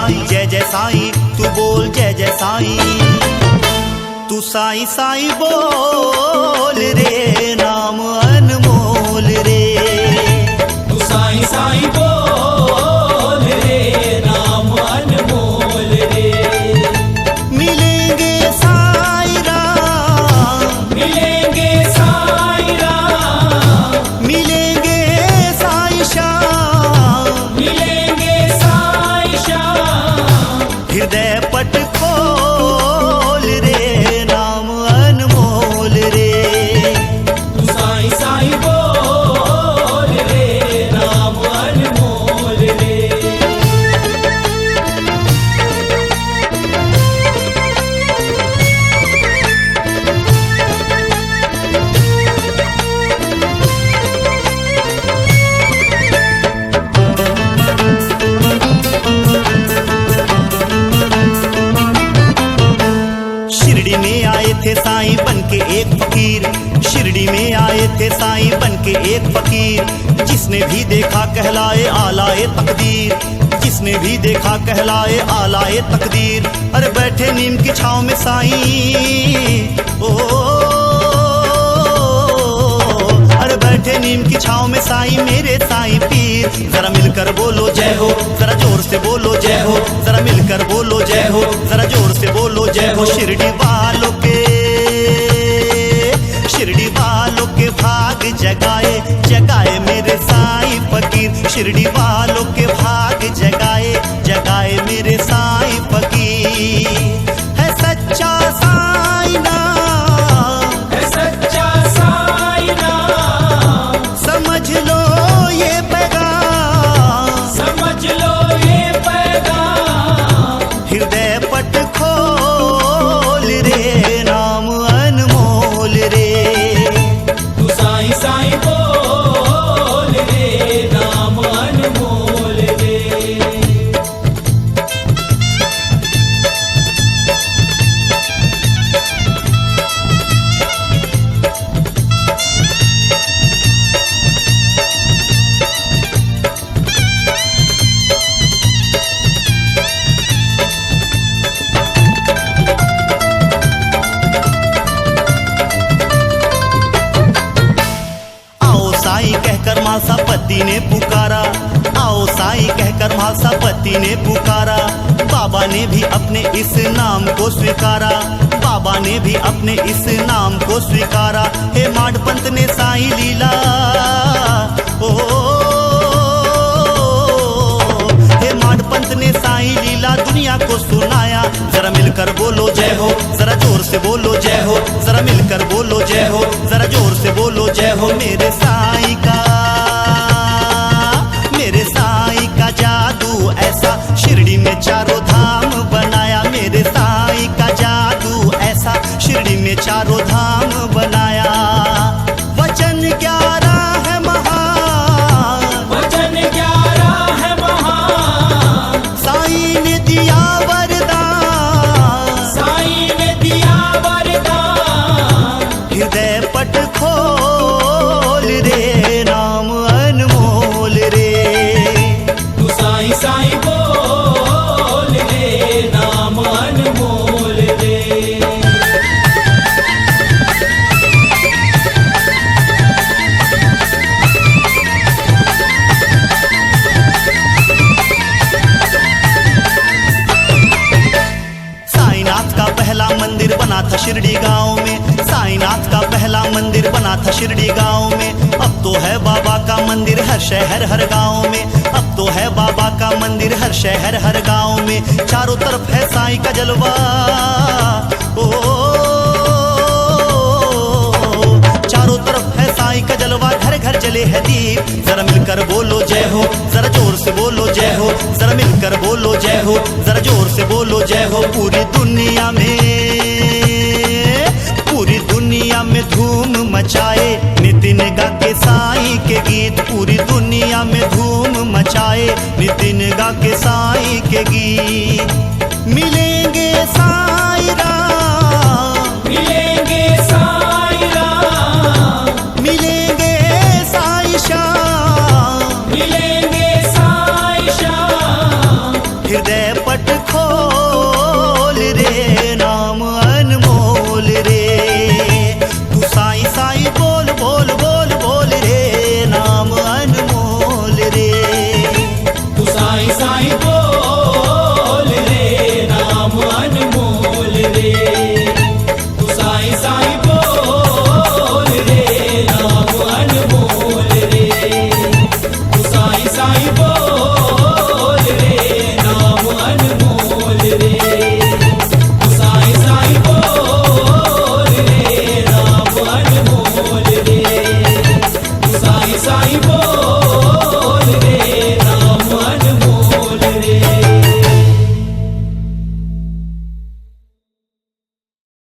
जय साईं, तू बोल जय जय साईं। तू साईं साईं बोल रे, नाम अनमोल रे। तू साईं साईं बोल रे, नाम अनमोल रे। मिलेंगे साईं राम, मिलेंगे साईं राम, मिलेंगे साईं श्याम, मिलेंगे साईं श्याम। हृदय पट खोल रे, नाम अनमोल रे। तू साईं साईं बोल रे, नाम अनमोल रे। शिरडी में आए थे साईं बनके एक फकीर, शिरडी में आए थे साईं बनके एक फकीर। जिसने भी देखा कहलाए आलाए तकदीर, जिसने भी देखा कहलाए आलाए तकदीर। अरे बैठे नीम की छांव में साईं, ओ अरे बैठे नीम की छांव में साईं मेरे साईं पीर। जरा मिलकर बोलो जय हो, जरा जोर से बोलो जय हो, जरा मिलकर बोलो जय हो, जरा जोर से बोलो जय हो। शिरडी वालों के, शिरडी वालों के भाग जगाए, जगाए मेरे साईं फकीर। शिरडी वालों के भाग जगाए, जगाए मेरे साईं फकीर। है सच्चा साईं नाम, है सच्चा साईं नाम, समझ लो ये पैगाम, समझ लो ये पैगाम। हृदय पट खोल रे, नाम अनमोल रे। तू साईं साईं बोल रे, नाम अनमोल रे। आओ साईं कहकर मालसा पति ने पुकारा, आओ साईं कहकर मालसा पति ने पुकारा। बाबा ने भी अपने इस नाम को स्वीकारा, बाबा ने भी अपने इस नाम को स्वीकारा। हे माडपंत ने साईं लीला, ओ हे माडपंत ने साईं लीला दुनिया को सुनाया। जरा मिलकर बोलो जय हो, जरा जोर से बोलो जय हो, जरा मिलकर बोलो जय हो, जरा जोर से बोलो जय हो। मेरे साईं का, मेरे साईं का जादू ऐसा, शिरडी में चारों धाम बनाया। मेरे साईं का जादू ऐसा, शिरडी में चारों धाम बनाया। वचन 11 है महान, वचन 11 है महान, साईं ने दिया वरदान, साईं ने दिया वरदान। हृदय पट खोल रे, नाम अनमोल रे। तू साईं साईं बोल रे, नाम अनमोल रे। साईनाथ का पहला मंदिर बना था शिरडी गांव में, साईनाथ का पहला मंदिर बना था शिरडी गांव में। अब तो है बाबा का मंदिर हर शहर हर गांव में, अब तो है बाबा का मंदिर हर शहर हर गांव में। चारों तरफ है साईं का जलवा, ओ चारों तरफ है साईं का जलवा, घर घर जले है दीप। जरा मिलकर बोलो जय हो, जरा जोर से बोलो जय हो, जरा मिलकर बोलो जय हो, जरा जोर से बोलो जय हो। पूरी दुनिया में, पूरी दुनिया में धूम मचाए नितिन गा के साईं के गीत। पूरी दुनिया में धूम मचाए नितिन गा के साईं के गीत।